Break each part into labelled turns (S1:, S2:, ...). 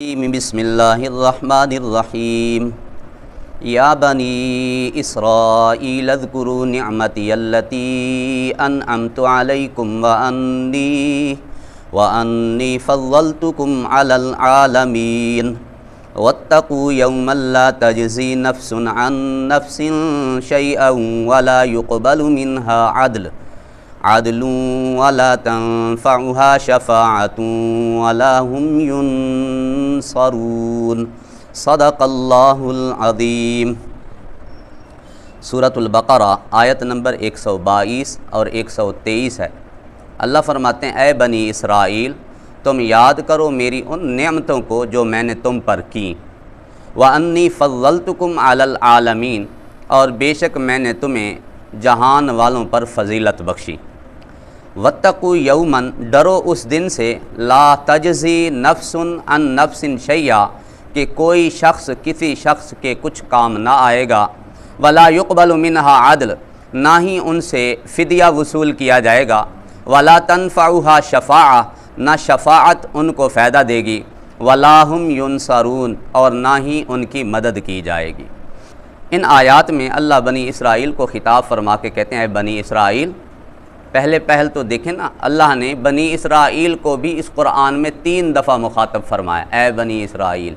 S1: بسم اللہ الرحمن الرحیم یا بنی اسرائیل اذکروا نعمتی التی انعمت علیکم وانی فضلتکم علی العالمین واتقوا یوما لا تجزی نفس عن نفس شیئا ولا يقبل منها عدل ولا تنفعها شفاعة ولا هم ينصرون صدق اللہ العظیم۔ سورۃ البقرہ آیت نمبر 122 اور 123 ہے۔ اللہ فرماتے ہیں اے بنی اسرائیل تم یاد کرو میری ان نعمتوں کو جو میں نے تم پر کی، وَأَنِّي فَضَّلْتُكُمْ عَلَى الْعَالَمِينَ، اور بے شک میں نے تمہیں جہان والوں پر فضیلت بخشی۔ وَاتَّقُوا يَوْمًا، ڈرو اس دن سے لا تجزی نفس عن نفس شیئا، کہ کوئی شخص کسی شخص کے کچھ کام نہ آئے گا، ولا يقبل منها عدل، نہ ہی ان سے فدیہ وصول کیا جائے گا، ولا تنفعها شفاعہ، نہ شفاعت ان کو فائدہ دے گی، ولا هم ينصرون، اور نہ ہی ان کی مدد کی جائے گی۔ ان آیات میں اللہ بنی اسرائیل کو خطاب فرما کے کہتے ہیں اے بنی اسرائیل، پہل تو دیکھیں نا، اللہ نے بنی اسرائیل کو بھی اس قرآن میں 3 دفعہ مخاطب فرمایا، اے بنی اسرائیل،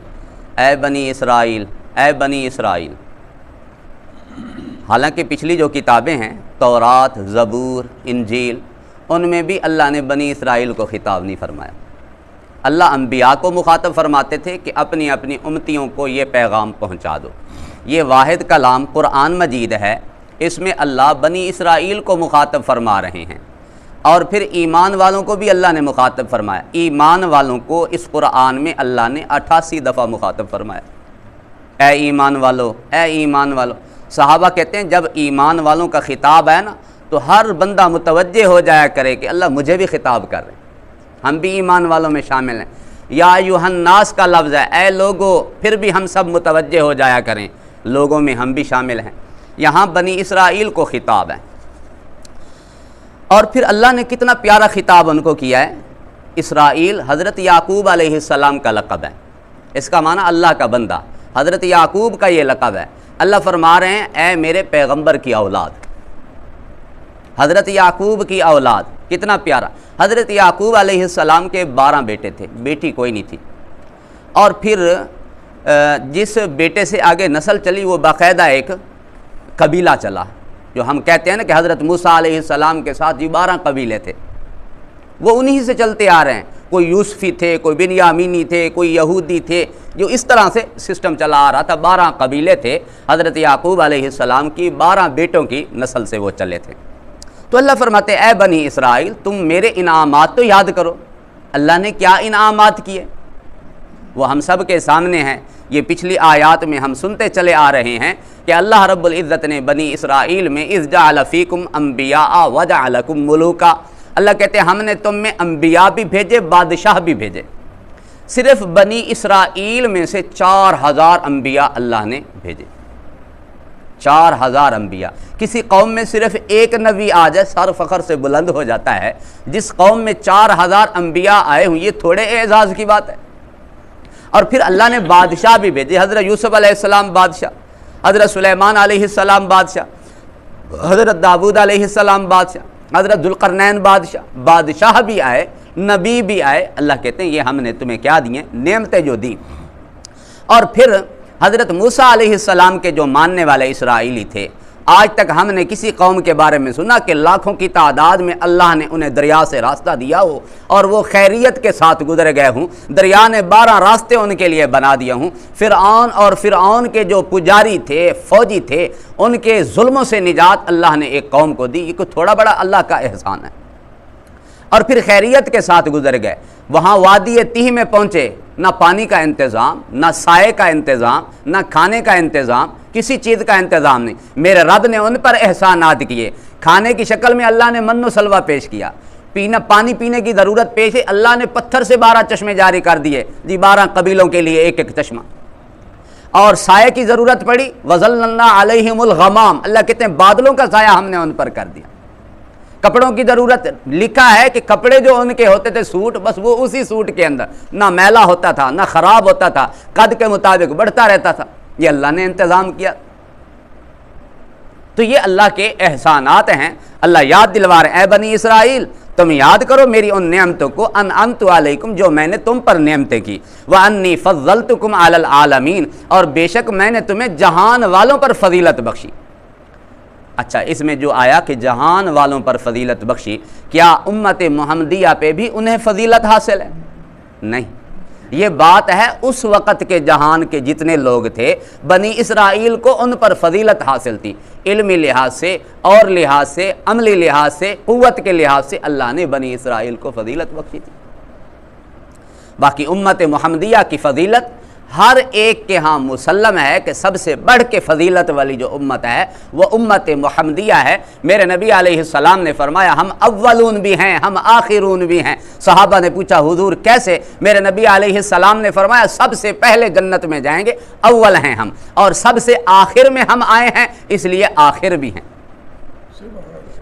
S1: اے بنی اسرائیل، اے بنی اسرائیل۔ حالانکہ پچھلی جو کتابیں ہیں تورات، زبور، انجیل، ان میں بھی اللہ نے بنی اسرائیل کو خطاب نہیں فرمایا۔ اللہ انبیاء کو مخاطب فرماتے تھے کہ اپنی اپنی امتیوں کو یہ پیغام پہنچا دو۔ یہ واحد کلام قرآن مجید ہے، اس میں اللہ بنی اسرائیل کو مخاطب فرما رہے ہیں، اور پھر ایمان والوں کو بھی اللہ نے مخاطب فرمایا۔ ایمان والوں کو اس قرآن میں اللہ نے 88 دفعہ مخاطب فرمایا، اے ایمان والو، اے ایمان والو۔ صحابہ کہتے ہیں جب ایمان والوں کا خطاب ہے نا تو ہر بندہ متوجہ ہو جایا کرے کہ اللہ مجھے بھی خطاب کر رہے ہیں، ہم بھی ایمان والوں میں شامل ہیں۔ یا ایھا الناس کا لفظ ہے، اے لوگو، پھر بھی ہم سب متوجہ ہو جایا کریں، لوگوں میں ہم بھی شامل ہیں۔ یہاں بنی اسرائیل کو خطاب ہے، اور پھر اللہ نے کتنا پیارا خطاب ان کو کیا ہے۔ اسرائیل حضرت یعقوب علیہ السلام کا لقب ہے، اس کا معنی اللہ کا بندہ، حضرت یعقوب کا یہ لقب ہے۔ اللہ فرما رہے ہیں اے میرے پیغمبر کی اولاد، حضرت یعقوب کی اولاد، کتنا پیارا۔ حضرت یعقوب علیہ السلام کے 12 بیٹے تھے، بیٹی کوئی نہیں تھی، اور پھر جس بیٹے سے آگے نسل چلی وہ باقاعدہ ایک قبیلہ چلا، جو ہم کہتے ہیں نا کہ حضرت موسیٰ علیہ السلام کے ساتھ یہ 12 قبیلے تھے، وہ انہی سے چلتے آ رہے ہیں۔ کوئی یوسفی تھے، کوئی بنیامینی تھے، کوئی یہودی تھے، جو اس طرح سے سسٹم چلا آ رہا تھا۔ 12 قبیلے تھے، حضرت یعقوب علیہ السلام کی 12 بیٹوں کی نسل سے وہ چلے تھے۔ تو اللہ فرماتے اے بنی اسرائیل تم میرے انعامات تو یاد کرو، اللہ نے کیا انعامات کیے وہ ہم سب کے سامنے ہیں۔ یہ پچھلی آیات میں ہم سنتے چلے آ رہے ہیں کہ اللہ رب العزت نے بنی اسرائیل میں اذ جعل فیکم انبیاء وجعلکم ملوکا، اللہ کہتے ہیں ہم نے تم میں انبیاء بھی بھیجے، بادشاہ بھی بھیجے۔ صرف بنی اسرائیل میں سے 4000 انبیاء اللہ نے بھیجے، 4000 انبیاء۔ کسی قوم میں صرف ایک نبی آ جائے سر فخر سے بلند ہو جاتا ہے، جس قوم میں 4000 انبیاء آئے ہوں یہ تھوڑے اعزاز کی بات ہے۔ اور پھر اللہ نے بادشاہ بھی بھیجے، حضرت یوسف علیہ السلام بادشاہ، حضرت سلیمان علیہ السلام بادشاہ، حضرت داؤد علیہ السلام بادشاہ، حضرت ذوالقرنین بادشاہ، بادشاہ بھی آئے، نبی بھی آئے۔ اللہ کہتے ہیں یہ ہم نے تمہیں کیا دیے، نعمتیں جو دیں۔ اور پھر حضرت موسیٰ علیہ السلام کے جو ماننے والے اسرائیلی تھے، آج تک ہم نے کسی قوم کے بارے میں سنا کہ لاکھوں کی تعداد میں اللہ نے انہیں دریا سے راستہ دیا ہو اور وہ خیریت کے ساتھ گزر گئے ہوں، دریا نے 12 راستے ان کے لیے بنا دیے ہوں۔ فرعون کے جو پجاری تھے، فوجی تھے، ان کے ظلموں سے نجات اللہ نے ایک قوم کو دی، یہ کوئی تھوڑا بڑا اللہ کا احسان ہے۔ اور پھر خیریت کے ساتھ گزر گئے، وہاں وادی تیہ میں پہنچے، نہ پانی کا انتظام، نہ سائے کا انتظام، نہ کھانے کا انتظام، کسی چیز کا انتظام نہیں۔ میرے رب نے ان پر احسانات کیے، کھانے کی شکل میں اللہ نے من و سلوہ پیش کیا، پانی پینے کی ضرورت پیش ہے، اللہ نے پتھر سے 12 چشمے جاری کر دیے، 12 قبیلوں کے لیے ایک ایک چشمہ۔ اور سائے کی ضرورت پڑی، وَظَلَّلْنَا عَلَيْهِمُ الْغَمَامَ، اللہ کہتے ہیں بادلوں کا سایہ ہم نے ان پر کر دیا۔ کپڑوں کی ضرورت لکھا ہے کہ کپڑے جو ان کے ہوتے تھے سوٹ، بس وہ اسی سوٹ کے اندر نہ میلا ہوتا تھا نہ خراب ہوتا تھا، قد کے مطابق بڑھتا رہتا تھا، یہ اللہ نے انتظام کیا۔ تو یہ اللہ کے احسانات ہیں۔ اللہ یاد دلوا رہے ہیں، اے بنی اسرائیل تم یاد کرو میری ان نعمتوں کو، انعمت علیکم جو میں نے تم پر نعمتیں کی، وانی فضلتکم علی العالمین اور بے شک میں نے تمہیں جہان والوں پر فضیلت بخشی۔ اچھا، اس میں جو آیا کہ جہان والوں پر فضیلت بخشی، کیا امت محمدیہ پہ بھی انہیں فضیلت حاصل ہے؟ نہیں، یہ بات ہے اس وقت کے جہان کے جتنے لوگ تھے بنی اسرائیل کو ان پر فضیلت حاصل تھی، علمی لحاظ سے اور لحاظ سے، عملی لحاظ سے، قوت کے لحاظ سے اللہ نے بنی اسرائیل کو فضیلت بخشی تھی۔ باقی امت محمدیہ کی فضیلت ہر ایک کے ہاں مسلم ہے کہ سب سے بڑھ کے فضیلت والی جو امت ہے وہ امت محمدیہ ہے۔ میرے نبی علیہ السلام نے فرمایا ہم اولون بھی ہیں ہم آخرون بھی ہیں۔ صحابہ نے پوچھا حضور کیسے؟ میرے نبی علیہ السلام نے فرمایا سب سے پہلے جنت میں جائیں گے اول ہیں ہم، اور سب سے آخر میں ہم آئے ہیں اس لیے آخر بھی ہیں۔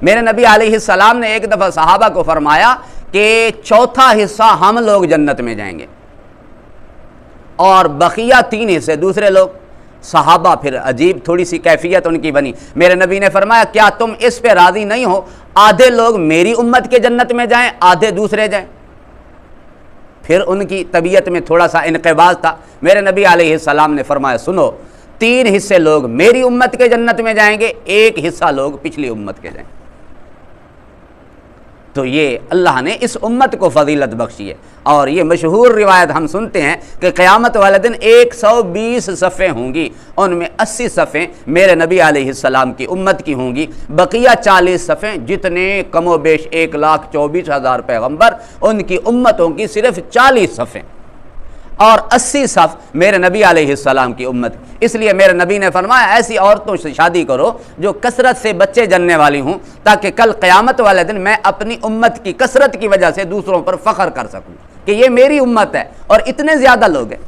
S1: میرے نبی علیہ السلام نے ایک دفعہ صحابہ کو فرمایا کہ چوتھا حصہ ہم لوگ جنت میں جائیں گے اور بقیہ 3 حصے دوسرے لوگ۔ صحابہ پھر عجیب تھوڑی سی کیفیت ان کی بنی۔ میرے نبی نے فرمایا کیا تم اس پہ راضی نہیں ہو آدھے لوگ میری امت کے جنت میں جائیں آدھے دوسرے جائیں؟ پھر ان کی طبیعت میں تھوڑا سا انقباض تھا۔ میرے نبی علیہ السلام نے فرمایا سنو، 3 حصے لوگ میری امت کے جنت میں جائیں گے، 1 حصہ لوگ پچھلی امت کے جائیں گے۔ تو یہ اللہ نے اس امت کو فضیلت بخشی ہے۔ اور یہ مشہور روایت ہم سنتے ہیں کہ قیامت والے دن 120 صفیں ہوں گی، ان میں 80 صفیں میرے نبی علیہ السلام کی امت کی ہوں گی، بقیہ 40 صفیں جتنے کم و بیش 1,24,000 پیغمبر ان کی امتوں کی صرف 40 صفیں، اور 80 صف میرے نبی علیہ السلام کی امت۔ اس لیے میرے نبی نے فرمایا ایسی عورتوں سے شادی کرو جو کثرت سے بچے جننے والی ہوں، تاکہ کل قیامت والے دن میں اپنی امت کی کثرت کی وجہ سے دوسروں پر فخر کر سکوں کہ یہ میری امت ہے اور اتنے زیادہ لوگ ہیں۔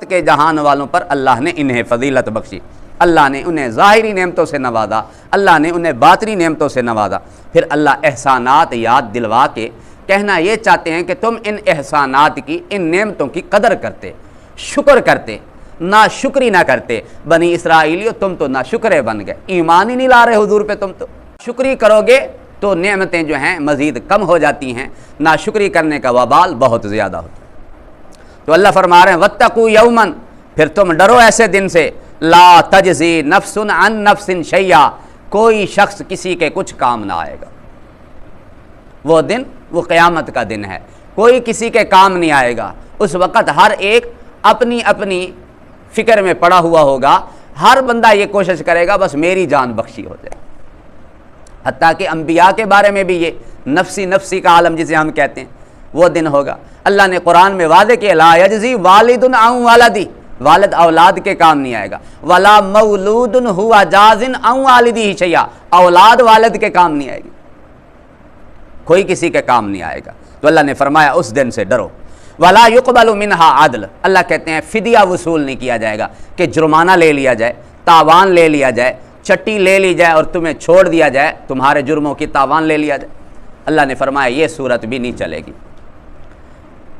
S1: کہ جہان والوں پر اللہ نے انہیں فضیلت بخشی، اللہ نے انہیں ظاہری نعمتوں سے نوازا، اللہ نے انہیں باطنی نعمتوں سے نوازا۔ پھر اللہ احسانات یاد دلوا کے کہنا یہ چاہتے ہیں کہ تم ان احسانات کی، ان نعمتوں کی قدر کرتے، شکر کرتے، ناشکری نہ کرتے۔ بنی اسرائیلیو تم تو ناشکرے بن گئے، ایمان ہی نہیں لا رہے حضور پہ تم تو۔ شکری کرو گے تو نعمتیں جو ہیں مزید کم ہو جاتی ہیں، ناشکری کرنے کا وبال بہت زیادہ ہوتا ہے۔ تو اللہ فرما رہے ہیں واتقوا یوما، پھر تم ڈرو ایسے دن سے لا تجزی نفس عن نفس شیئا، کوئی شخص کسی کے کچھ کام نہ آئے گا۔ وہ دن وہ قیامت کا دن ہے، کوئی کسی کے کام نہیں آئے گا۔ اس وقت ہر ایک اپنی اپنی فکر میں پڑا ہوا ہوگا، ہر بندہ یہ کوشش کرے گا بس میری جان بخشی ہو جائے۔ حتیٰ کہ انبیاء کے بارے میں بھی یہ نفسی نفسی کا عالم جسے ہم کہتے ہیں وہ دن ہوگا۔ اللہ نے قرآن میں واضح کیا لا یجزی والد عن ولدی، والد اولاد کے کام نہیں آئے گا، ولا مولود هو جاز عن والدہ شیئا، اولاد والد کے کام نہیں آئے گی، کوئی کسی کے کام نہیں آئے گا۔ تو اللہ نے فرمایا اس دن سے ڈرو۔ ولا يقبل منها عدل، اللہ کہتے ہیں فدیہ وصول نہیں کیا جائے گا کہ جرمانہ لے لیا جائے، تاوان لے لیا جائے، چٹی لے لی جائے اور تمہیں چھوڑ دیا جائے، تمہارے جرموں کی تاوان لے لیا جائے۔ اللہ نے فرمایا یہ صورت بھی نہیں چلے گی۔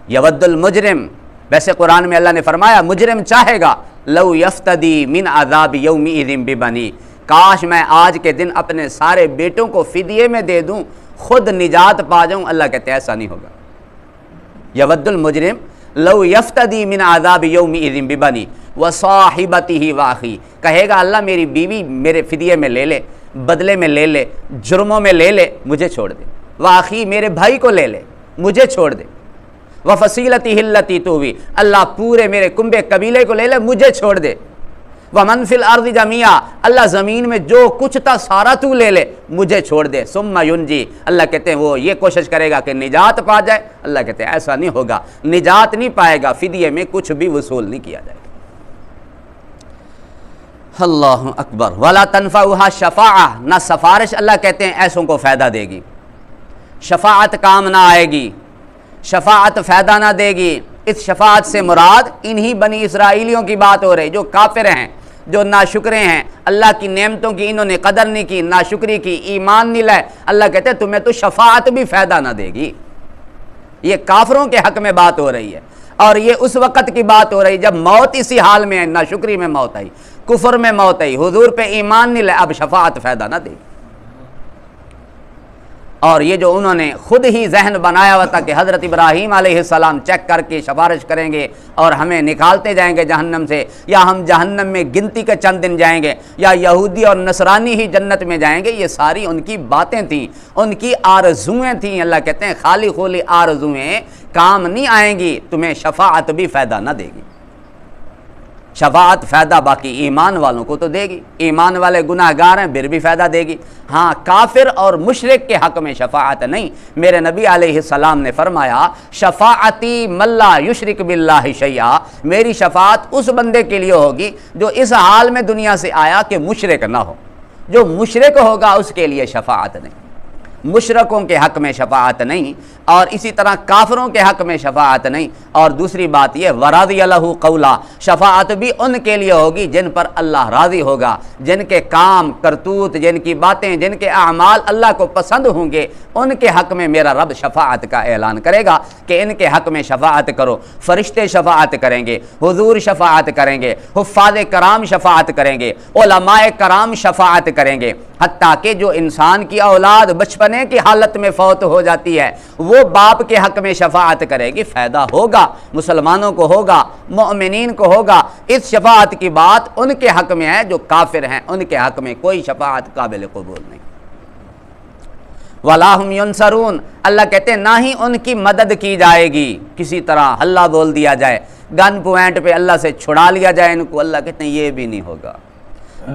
S1: یود المجرم، ویسے قرآن میں اللہ نے فرمایا مجرم چاہے گا لو یفتدی من عذاب یومئذ ببنی، کاش میں آج کے دن اپنے سارے بیٹوں کو فدیے میں دے دوں خود نجات پا جاؤں۔ اللہ کہتے ہیں ایسا نہیں ہوگا۔ یود المجرم لو یفتدی من عذاب یومئذ ببنی وصاحبتہ واخی، کہے گا اللہ میری بیوی میرے فدیے میں لے لے، بدلے میں لے لے، جرموں میں لے لے، مجھے چھوڑ دے، واخی میرے بھائی کو لے لے، مجھے چھوڑ دے، وفصیلتہ التی تؤوی، اللہ پورے میرے کنبے قبیلے کو لے لے، مجھے چھوڑ دے، ومن فی الارض جمیعا، اللہ زمین میں جو کچھ تھا سارا تو لے لے، مجھے چھوڑ دے، ثم ینجی، اللہ کہتے ہیں وہ یہ کوشش کرے گا کہ نجات پا جائے۔ اللہ کہتے ہیں ایسا نہیں ہوگا، نجات نہیں پائے گا، فدیے میں کچھ بھی وصول نہیں کیا جائے گا۔ اللہ اکبر۔ ولا تنفعها شفاعہ، نہ سفارش اللہ کہتے ہیں ایسوں کو فائدہ دے گی، شفاعت کام نہ آئے گی، شفاعت فائدہ نہ دے گی۔ اس شفاعت سے مراد انہی بنی اسرائیلیوں کی بات ہو رہی جو کافر ہیں، جو ناشکرے ہیں، اللہ کی نعمتوں کی انہوں نے قدر نہیں کی، ناشکری کی، ایمان نہیں لائے، اللہ کہتے ہیں تمہیں تو شفاعت بھی فائدہ نہ دے گی۔ یہ کافروں کے حق میں بات ہو رہی ہے، اور یہ اس وقت کی بات ہو رہی جب موت اسی حال میں ہے، ناشکری میں موت آئی، کفر میں موت آئی، حضور پہ ایمان نہیں لائے، اب شفاعت فائدہ نہ دے گی۔ اور یہ جو انہوں نے خود ہی ذہن بنایا ہوا تھا کہ حضرت ابراہیم علیہ السلام چیک کر کے سفارش کریں گے اور ہمیں نکالتے جائیں گے جہنم سے، یا ہم جہنم میں گنتی کے چند دن جائیں گے، یا یہودی اور نصرانی ہی جنت میں جائیں گے، یہ ساری ان کی باتیں تھیں، ان کی آرزویں تھیں۔ اللہ کہتے ہیں خالی خولی آرزویں کام نہیں آئیں گی، تمہیں شفاعت بھی فائدہ نہ دے گی۔ شفاعت فائدہ باقی ایمان والوں کو تو دے گی، ایمان والے گناہ گار ہیں پھر بھی فائدہ دے گی، ہاں کافر اور مشرک کے حق میں شفاعت نہیں۔ میرے نبی علیہ السلام نے فرمایا شفاعتی من لا یشرک باللہ شیئا، میری شفاعت اس بندے کے لیے ہوگی جو اس حال میں دنیا سے آیا کہ مشرک نہ ہو، جو مشرک ہوگا اس کے لیے شفاعت نہیں، مشرکوں کے حق میں شفاعت نہیں، اور اسی طرح کافروں کے حق میں شفاعت نہیں۔ اور دوسری بات یہ ورضی لہ قولا، شفاعت بھی ان کے لیے ہوگی جن پر اللہ راضی ہوگا، جن کے کام کرتوت، جن کی باتیں، جن کے اعمال اللہ کو پسند ہوں گے، ان کے حق میں میرا رب شفاعت کا اعلان کرے گا کہ ان کے حق میں شفاعت کرو۔ فرشتے شفاعت کریں گے، حضور شفاعت کریں گے، حفاظ کرام شفاعت کریں گے، علماء کرام شفاعت کریں گے، حتیٰ کہ جو انسان کی اولاد بچپنے کی حالت میں فوت ہو جاتی ہے وہ باپ کے حق میں شفاعت کرے گی، فائدہ ہوگا، مسلمانوں کو ہوگا، مومنین کو ہوگا۔ اس شفاعت کی بات ان کے حق میں ہے جو کافر ہیں، ان کے حق میں کوئی شفاعت قابل قبول نہیں۔ وَلَا هُمْ يُنصَرُونَ، اللہ کہتے ہیں نہ ہی ان کی مدد کی جائے گی، کسی طرح ہلہ بول دیا جائے، گن پوائنٹ پہ اللہ سے چھڑا لیا جائے ان کو، اللہ کہتے ہیں یہ بھی نہیں ہوگا۔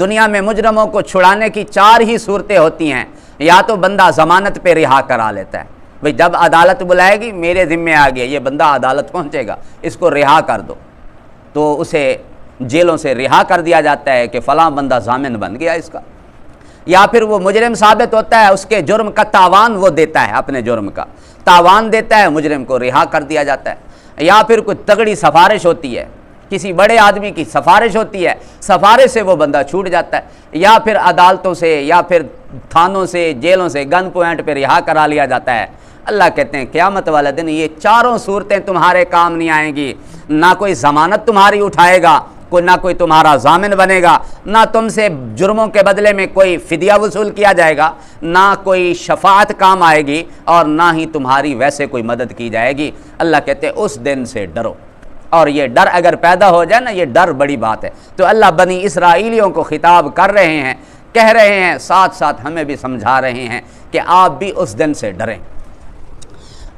S1: دنیا میں مجرموں کو چھڑانے کی 4 ہی صورتیں ہوتی ہیں، یا تو بندہ ضمانت پہ رہا کرا لیتا ہے، بھئی جب عدالت بلائے گی میرے ذمے آ گیا، یہ بندہ عدالت پہنچے گا، اس کو رہا کر دو، تو اسے جیلوں سے رہا کر دیا جاتا ہے کہ فلاں بندہ ضامن بن گیا اس کا۔ یا پھر وہ مجرم ثابت ہوتا ہے، اس کے جرم کا تاوان وہ دیتا ہے، اپنے جرم کا تاوان دیتا ہے، مجرم کو رہا کر دیا جاتا ہے۔ یا پھر کوئی تگڑی سفارش ہوتی ہے، کسی بڑے آدمی کی سفارش ہوتی ہے، سفارش سے وہ بندہ چھوٹ جاتا ہے، یا پھر عدالتوں سے یا پھر تھانوں سے، جیلوں سے گن پوائنٹ پہ رہا کرا لیا جاتا ہے۔ اللہ کہتے ہیں قیامت والے دن یہ 4 صورتیں تمہارے کام نہیں آئیں گی، نہ کوئی ضمانت تمہاری اٹھائے گا، نہ کوئی تمہارا ضامن بنے گا، نہ تم سے جرموں کے بدلے میں کوئی فدیہ وصول کیا جائے گا، نہ کوئی شفاعت کام آئے گی، اور نہ ہی تمہاری ویسے کوئی مدد کی جائے گی۔ اللہ کہتے ہیں اس دن سے ڈرو، اور یہ ڈر اگر پیدا ہو جائے نا، یہ ڈر بڑی بات ہے۔ تو اللہ بنی اسرائیلیوں کو خطاب کر رہے ہیں، کہہ رہے ہیں، ساتھ ساتھ ہمیں بھی سمجھا رہے ہیں کہ آپ بھی اس دن سے ڈریں،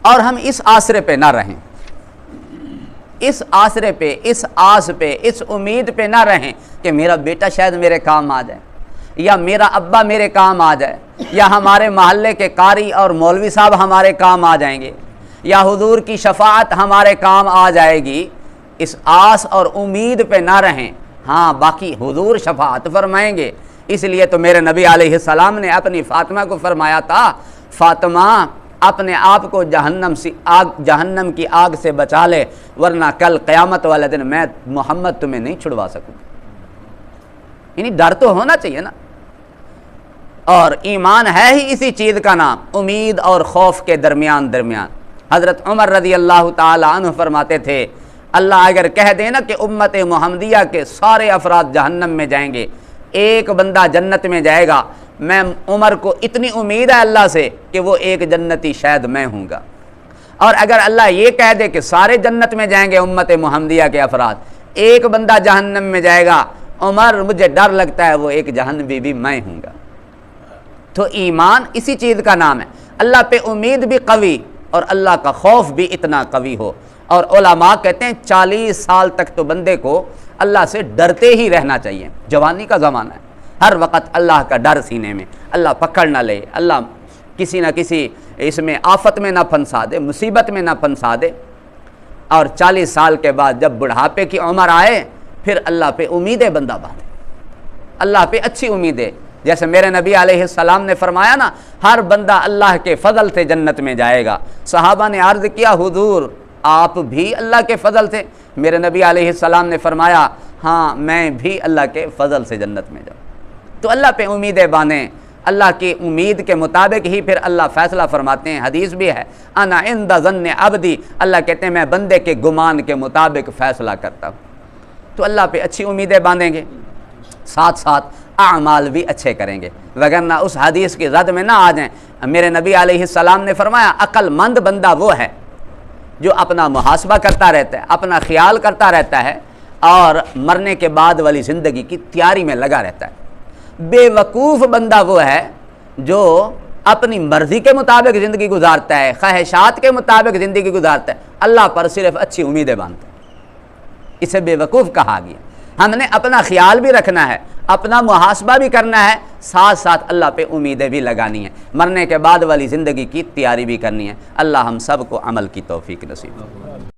S1: اور ہم اس آسرے پہ نہ رہیں، اس آسرے پہ، اس آس پہ، اس امید پہ نہ رہیں کہ میرا بیٹا شاید میرے کام آ جائے، یا میرا ابا میرے کام آ جائے، یا ہمارے محلے کے قاری اور مولوی صاحب ہمارے کام آ جائیں گے، یا حضور کی شفاعت ہمارے کام آ جائے گی۔ اس آس اور امید پہ نہ رہیں، ہاں باقی حضور شفاعت فرمائیں گے۔ اس لیے تو میرے نبی علیہ السلام نے اپنی فاطمہ کو فرمایا تھا، فاطمہ اپنے آپ کو جہنم کی آگ سے بچا لے، ورنہ کل قیامت والے دن میں محمد تمہیں نہیں چھڑوا سکوں گا۔ یعنی ڈر تو ہونا چاہیے نا، اور ایمان ہے ہی اسی چیز کا نام، امید اور خوف کے درمیان۔ حضرت عمر رضی اللہ تعالی عنہ فرماتے تھے، اللہ اگر کہہ دے نا کہ امت محمدیہ کے سارے افراد جہنم میں جائیں گے، ایک بندہ جنت میں جائے گا، میں عمر کو اتنی امید ہے اللہ سے کہ وہ ایک جنتی شاید میں ہوں گا۔ اور اگر اللہ یہ کہہ دے کہ سارے جنت میں جائیں گے امت محمدیہ کے افراد، ایک بندہ جہنم میں جائے گا، عمر مجھے ڈر لگتا ہے وہ ایک جہنمی بھی میں ہوں گا۔ تو ایمان اسی چیز کا نام ہے، اللہ پہ امید بھی قوی اور اللہ کا خوف بھی اتنا قوی ہو۔ اور علماء کہتے ہیں 40 سال تک تو بندے کو اللہ سے ڈرتے ہی رہنا چاہیے، جوانی کا زمانہ ہے، ہر وقت اللہ کا ڈر سینے میں، اللہ پکڑ نہ لے، اللہ کسی نہ کسی اس میں آفت میں نہ پھنسا دے، مصیبت میں نہ پھنسا دے۔ اور 40 سال کے بعد جب بڑھاپے کی عمر آئے، پھر اللہ پہ امیدیں بندہ باندھے، اللہ پہ اچھی امیدیں، جیسے میرے نبی علیہ السلام نے فرمایا نا، ہر بندہ اللہ کے فضل سے جنت میں جائے گا۔ صحابہ نے عرض کیا، حضور آپ بھی اللہ کے فضل سے؟ میرے نبی علیہ السلام نے فرمایا، ہاں میں بھی اللہ کے فضل سے جنت میں جاؤں۔ تو اللہ پہ امیدیں باندھیں، اللہ کی امید کے مطابق ہی پھر اللہ فیصلہ فرماتے ہیں۔ حدیث بھی ہے، انا عند ظن عبدی، اللہ کہتے ہیں میں بندے کے گمان کے مطابق فیصلہ کرتا ہوں۔ تو اللہ پہ اچھی امیدیں باندھیں گے، ساتھ ساتھ اعمال بھی اچھے کریں گے، وگرنہ اس حدیث کی رد میں نہ آ جائیں۔ میرے نبی علیہ السلام نے فرمایا عقل مند بندہ وہ ہے جو اپنا محاسبہ کرتا رہتا ہے، اپنا خیال کرتا رہتا ہے اور مرنے کے بعد والی زندگی کی تیاری میں لگا رہتا ہے۔ بے وقوف بندہ وہ ہے جو اپنی مرضی کے مطابق زندگی گزارتا ہے، خواہشات کے مطابق زندگی گزارتا ہے، اللہ پر صرف اچھی امیدیں باندھتا ہے، اسے بے وقوف کہا گیا۔ ہم نے اپنا خیال بھی رکھنا ہے، اپنا محاسبہ بھی کرنا ہے، ساتھ ساتھ اللہ پہ امیدیں بھی لگانی ہیں، مرنے کے بعد والی زندگی کی تیاری بھی کرنی ہے۔ اللہ ہم سب کو عمل کی توفیق نصیب کرے۔